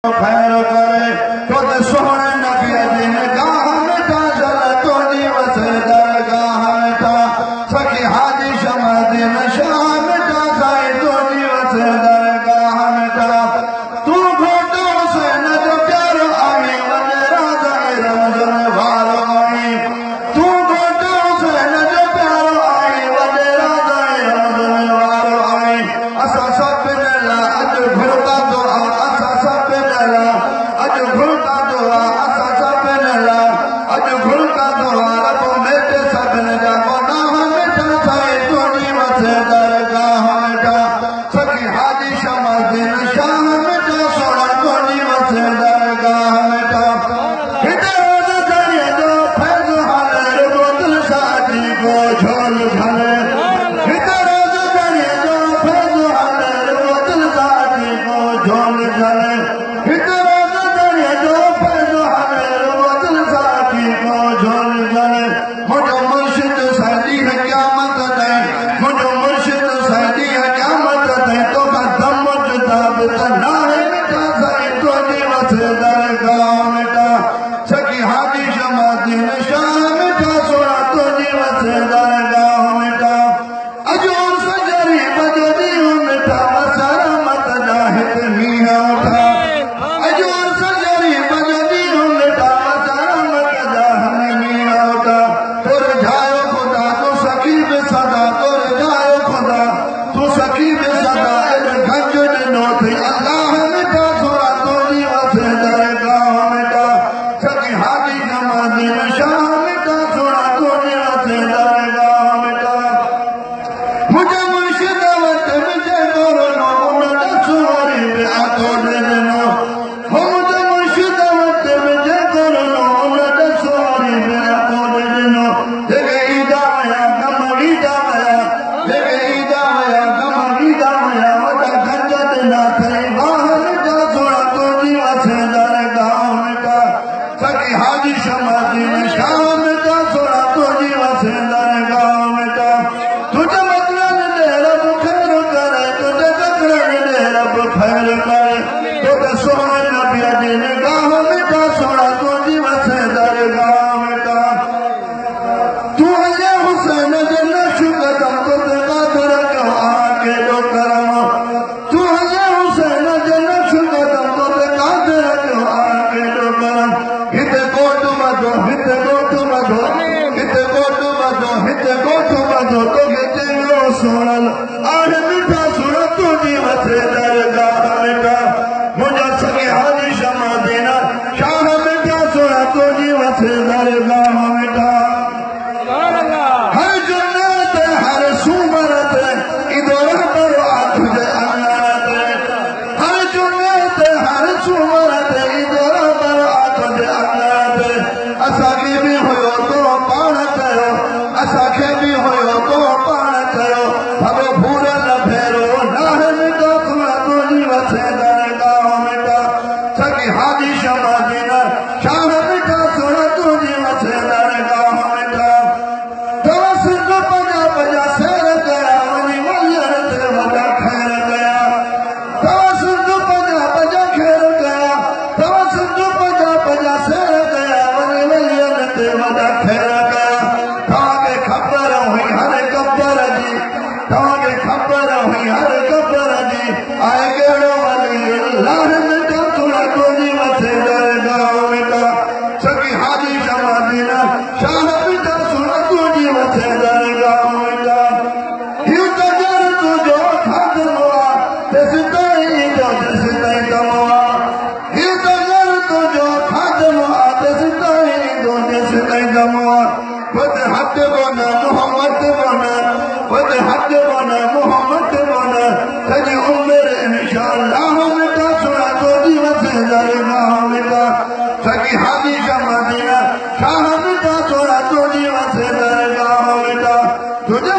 खैर करे खुद सोहने नबी दिन गाह में था जल तो दिवस दरगाह में था सखी हाजी शमा दिन शाह में था साई तो दिवस दरगाह में था तू घोटो से न जो प्यार आई वजरा जाए रमजन वार आई तू घोटो से न जो प्यार आई वजरा जाए रमजन वार आई असा सब ला अज घुरता तो असा सब अज घुरता दुआ असा सभिन ला अज घुरता दुआ रब मेटे सभिन जा गुनाह मिटा साईं तुंहिंजी मथे दरगाह मिटा सखी हाजी शमा दिन शाह मिटा सोना तुंहिंजी मथे दरगाह मिटा हिते रोज़ दरिया जो फैज़ हले रुगो दिल साजी को झोल झले हिते रोज़ दरिया जो फैज़ हले रुगो दिल साजी को झोल झले हिते मुझो मुर्शिद सादी है क़यामत दे मुझो मुर्शिद सादी है क़यामत दे तो का दम जुदा बितना है मिटा साईं तुंहिंजी मथे दरगाह मिटा सखी हाजी शमा दिन शाह मिटा सोना तुंहिंजी मथे दरगाह मिटा अजूर सजरी बजदी मिटा मसारा मत जाहिद मीहा उठा अजूर सजरी बजदी मिटा मसारा मत जाहिद मीहा उठा सदा तोर जायो खुदा तू सखी में सदा गंज नो थी अल्लाह मिटा सोना तुंहिंजी मथे दरगाह मिटा सखी हाजी शमा दिन शाह मिटा सोना तुंहिंजी मथे दरगाह मिटा मुझे मुर्शिद वट मुझे गोरनो उन दसवारी में आतो ॾिनो हो मुझे मुर्शिद वट मुझे गोरनो उन दसवारी में आतो ॾिनो जेके ईदा आया गमड़ी दा हाजी शमा दिन शाह मिटा सोना तुंहिंजी मथे दरगाह मिटा तुझे मदन दे रब खैर करे तुझे जकरन दे रब खैर करे तुझे सोहने नबी दिन गाह मिटा सोना तुंहिंजी मथे दरगाह मिटा तू हले हुसैन जन शुकदम तुझे कादर को आके जो करम तू हले हुसैन जन शुकदम तुझे कादर को आके जो करम हिते गोट मधो हिते गोट मधो हिते गोट मधो हिते गोट मधो तोखे चङो सुणल आड़ मिठा सुण तुंहिंजी मथे दरगाह मिटा मुंहिंजा सॻे हाजी शमा दिन शाह मिटा सुण तुंहिंजी मथे दरगाह मिटा हर जुमे ते हर सूमर ते ईंदो रहंदो आहे तुंहिंजे आंगण ते हर जुमे ते हर सूमर ते ईंदो रहंदो आहे तुंहिंजे आंगण असांखे बि हुयो तो पाण कयो असांखे बि हुयो तो पाण कयो भलो भूरल भेरो नाह मिटा सोना तुंहिंजी मथे दरगाह मिटा सखी हाजी शमा दिन शाह मिटा सोना तुंहिंजी मथे दरगाह मिटा तव्हां सिंध पंजा पंजा सैर कया वञी वलियन ते वॾा खैर कया तव्हां सिंध पंजा पंजा खैर कया तव्हां सिंध पंजा पंजा सैर कया वञी वलियन ते वॾा खैर कया तव्हांखे ख़बर हुई हर कबर जी तव्हांखे ख़बर हुई हर कबर जी आहे कहिड़ो वली अल्लाह मिटा सोना तुंहिंजी मथे दरगाह मिटा सखी हाजी शमा दिन शाह मिटा सोना तुंहिंजी मथे दरगाह मिटा हीउ त ॼण तुंहिंजो खाधो आहे तेसि ताईं जो तेसि ताईं कमो आहे हीउ त ॼण तुंहिंजो खाधो आहे तेसि ताईं जो तेसि ताईं कमो आहे खुद हथ कोन मोहम्मद कोन खुद हथ कोन मोहम्मद कोन सॼी उमिरि इंशाअल्लाह मिटा सोना तुंहिंजी मथे दरगाह मिटा सखी हाजी शमा दिन शाह मिटा सोना तुंहिंजी मथे दरगाह मिटा तुझे